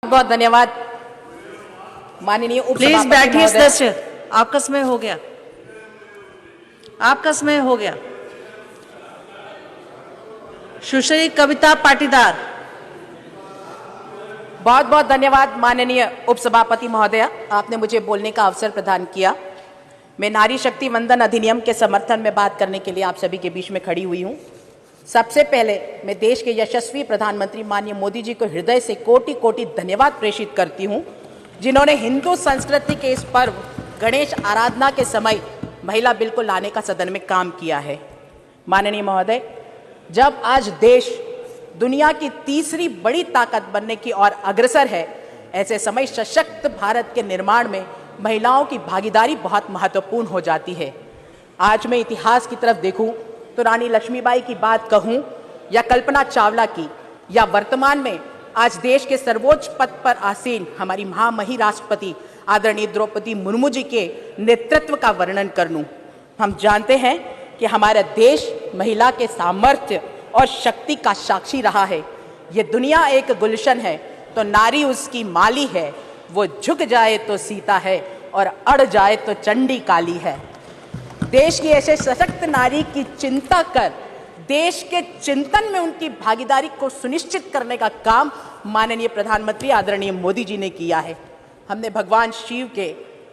बहुत धन्यवाद माननीय प्लीज बैठिए सदस्य। आपका समय हो गया, आपका समय हो गया। सुश्री कविता पाटीदार। बहुत बहुत धन्यवाद माननीय उपसभापति महोदया, आपने मुझे बोलने का अवसर प्रदान किया। मैं नारी शक्ति वंदन अधिनियम के समर्थन में बात करने के लिए आप सभी के बीच में खड़ी हुई हूं। सबसे पहले मैं देश के यशस्वी प्रधानमंत्री माननीय मोदी जी को हृदय से कोटि कोटि धन्यवाद प्रेषित करती हूं, जिन्होंने हिंदू संस्कृति के इस पर्व गणेश आराधना के समय महिला बिल को लाने का सदन में काम किया है। माननीय महोदय, जब आज देश दुनिया की तीसरी बड़ी ताकत बनने की ओर अग्रसर है, ऐसे समय सशक्त भारत के निर्माण में महिलाओं की भागीदारी बहुत महत्वपूर्ण हो जाती है। आज मैं इतिहास की तरफ देखूं तो रानी लक्ष्मीबाई की बात कहूं या कल्पना चावला की, या वर्तमान में आज देश के सर्वोच्च पद पर आसीन हमारी महामहिम राष्ट्रपति आदरणीय द्रौपदी मुर्मू जी के नेतृत्व का वर्णन कर लूं, हम जानते हैं कि हमारा देश महिला के सामर्थ्य और शक्ति का साक्षी रहा है। ये दुनिया एक गुलशन है तो नारी उसकी माली है, वो झुक जाए तो सीता है और अड़ जाए तो चंडी काली है। देश की ऐसे सशक्त नारी की चिंता कर देश के चिंतन में उनकी भागीदारी को सुनिश्चित करने का काम माननीय प्रधानमंत्री आदरणीय मोदी जी ने किया है। हमने भगवान शिव के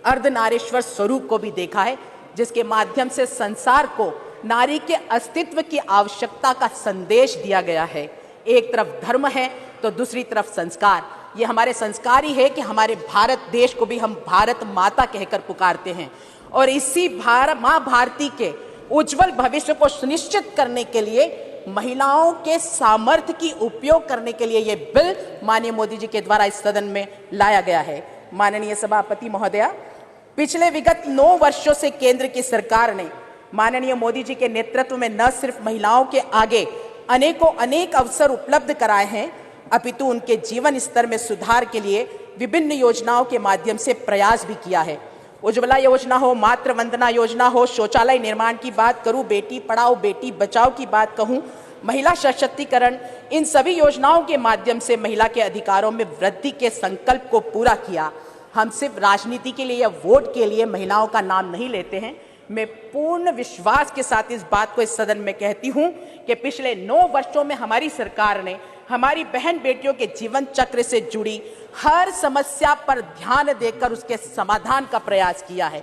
अर्धनारीश्वर स्वरूप को भी देखा है, जिसके माध्यम से संसार को नारी के अस्तित्व की आवश्यकता का संदेश दिया गया है। एक तरफ धर्म है तो दूसरी तरफ संस्कार। ये हमारे संस्कार ही है कि हमारे भारत देश को भी हम भारत माता कहकर पुकारते हैं, और इसी माँ भारती के उज्जवल भविष्य को सुनिश्चित करने के लिए महिलाओं के सामर्थ्य की उपयोग करने के लिए ये बिल माननीय मोदी जी के द्वारा इस सदन में लाया गया है। माननीय सभापति महोदया, पिछले विगत 9 वर्षों से केंद्र की सरकार ने माननीय मोदी जी के नेतृत्व में न सिर्फ महिलाओं के आगे अनेक अवसर उपलब्ध कराए हैं, अपितु उनके जीवन स्तर में सुधार के लिए विभिन्न योजनाओं के माध्यम से प्रयास भी किया है। उज्ज्वला योजना हो, मातृ वंदना योजना हो, शौचालय निर्माण की बात करूं, बेटी पढ़ाओ बेटी बचाओ की बात कहूं, महिला सशक्तिकरण, इन सभी योजनाओं के माध्यम से महिला के अधिकारों में वृद्धि के संकल्प को पूरा किया। हम सिर्फ राजनीति के लिए या वोट के लिए महिलाओं का नाम नहीं लेते हैं। मैं पूर्ण विश्वास के साथ इस बात को इस सदन में कहती हूं कि पिछले 9 वर्षों में हमारी सरकार ने हमारी बहन बेटियों के जीवन चक्र से जुड़ी हर समस्या पर ध्यान देकर उसके समाधान का प्रयास किया है।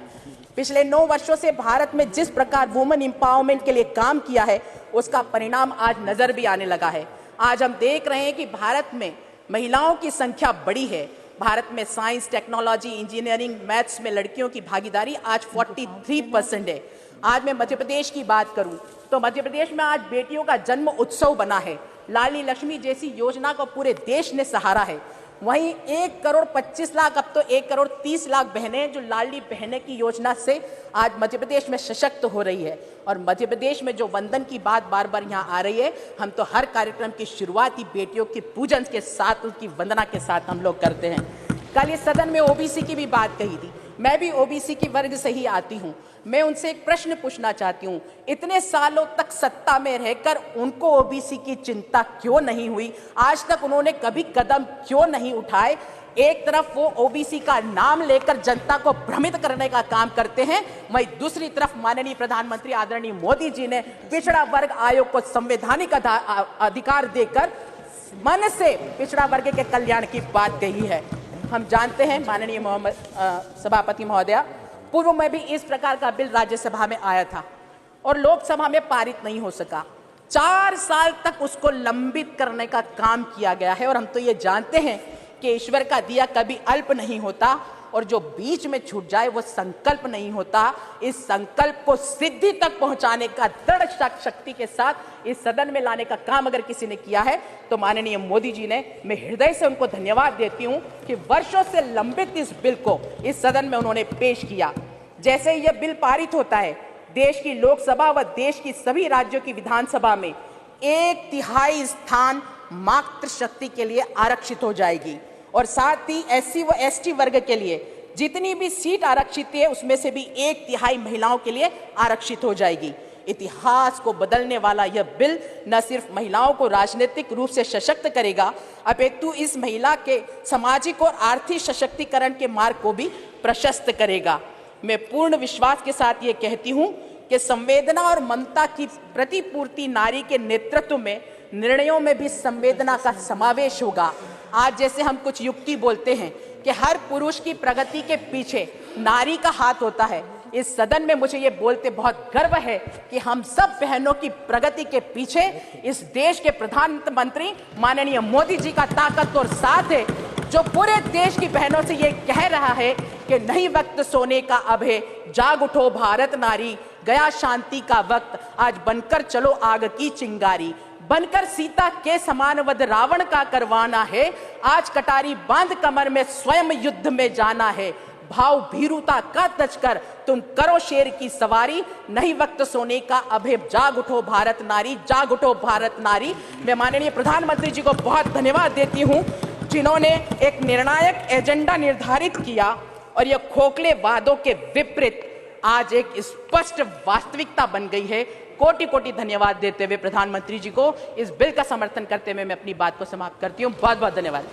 पिछले 9 वर्षों से भारत में जिस प्रकार वुमेन एम्पावरमेंट के लिए काम किया है, उसका परिणाम आज नजर भी आने लगा है। आज हम देख रहे हैं कि भारत में महिलाओं की संख्या बड़ी है। भारत में साइंस, टेक्नोलॉजी, इंजीनियरिंग, मैथ्स में लड़कियों की भागीदारी आज 43% है। आज मैं मध्य प्रदेश की बात करूं तो मध्य प्रदेश में आज बेटियों का जन्म उत्सव बना है। लाडली लक्ष्मी जैसी योजना को पूरे देश ने सहारा है। वहीं 1,25,00,000 अब तो 1,30,00,000 बहनें जो लाडली बहनें की योजना से आज मध्य प्रदेश में सशक्त हो रही है। और मध्य प्रदेश में जो वंदन की बात बार बार यहाँ आ रही है, हम तो हर कार्यक्रम की शुरुआत ही बेटियों के पूजन के साथ, उनकी वंदना के साथ हम लोग करते हैं। कल इस सदन में ओबीसी की भी बात कही थी। मैं भी ओबीसी की वर्ग से ही आती हूँ। मैं उनसे एक प्रश्न पूछना चाहती हूँ, इतने सालों तक सत्ता में रहकर उनको ओबीसी की चिंता क्यों नहीं हुई? आज तक उन्होंने कभी कदम क्यों नहीं उठाए? एक तरफ वो ओबीसी का नाम लेकर जनता को भ्रमित करने का काम करते हैं, वहीं दूसरी तरफ माननीय प्रधानमंत्री आदरणीय मोदी जी ने पिछड़ा वर्ग आयोग को संवैधानिक अधिकार देकर मन से पिछड़ा वर्ग के कल्याण की बात कही है। हम जानते हैं माननीय सभापति महोदया, पूर्व में भी इस प्रकार का बिल राज्यसभा में आया था और लोकसभा में पारित नहीं हो सका। 4 साल तक उसको लंबित करने का काम किया गया है। और हम तो ये जानते हैं कि ईश्वर का दिया कभी अल्प नहीं होता, और जो बीच में छूट जाए वो संकल्प नहीं होता। इस संकल्प को सिद्धि तक पहुंचाने का दृढ़ शक्ति के साथ इस सदन में लाने का काम अगर किसी ने किया है तो माननीय मोदी जी ने। मैं हृदय से उनको धन्यवाद देती हूं कि वर्षों से लंबित इस बिल को इस सदन में उन्होंने पेश किया। जैसे ही यह बिल पारित होता है, देश की लोकसभा व देश की सभी राज्यों की विधानसभा में 1/3 स्थान मातृशक्ति के लिए आरक्षित हो जाएगी, और साथ ही SC व ST वर्ग के लिए जितनी भी सीट आरक्षित है उसमें से भी 1/3 महिलाओं के लिए आरक्षित हो जाएगी। इतिहास को बदलने वाला यह बिल न सिर्फ महिलाओं को राजनीतिक रूप से सशक्त करेगा, अपितु इस महिला के सामाजिक और आर्थिक सशक्तिकरण के मार्ग को भी प्रशस्त करेगा। मैं पूर्ण विश्वास के साथ ये कहती हूँ कि संवेदना और ममता की प्रतिपूर्ति नारी के नेतृत्व में निर्णयों में भी संवेदना का समावेश होगा। आज जैसे हम कुछ युक्ति बोलते हैं कि हर पुरुष की प्रगति के पीछे नारी का हाथ होता है, इस सदन में मुझे ये बोलते बहुत गर्व है कि हम सब बहनों की प्रगति के पीछे इस देश के प्रधानमंत्री माननीय मोदी जी का ताकतवर साथ है, जो पूरे देश की बहनों से ये कह रहा है कि नहीं वक्त सोने का अब है, जाग उठो भारत नारी, गया शांति का वक्त, आज बनकर चलो आग की चिंगारी, बनकर सीता के समान वध रावण का करवाना है, आज कटारी बांध कमर में स्वयं युद्ध में जाना है, भाव भीरुता का तजकर तुम करो शेर की सवारी, नहीं वक्त सोने का अब है, जाग उठो भारत नारी, जाग उठो भारत नारी। मैं माननीय प्रधानमंत्री जी को बहुत धन्यवाद देती हूं, जिन्होंने एक निर्णायक एजेंडा निर्धारित किया और यह खोखले वादों के विपरीत आज एक स्पष्ट वास्तविकता बन गई है। कोटि कोटि धन्यवाद देते हुए प्रधानमंत्री जी को इस बिल का समर्थन करते हुए मैं अपनी बात को समाप्त करती हूं। बहुत बहुत धन्यवाद।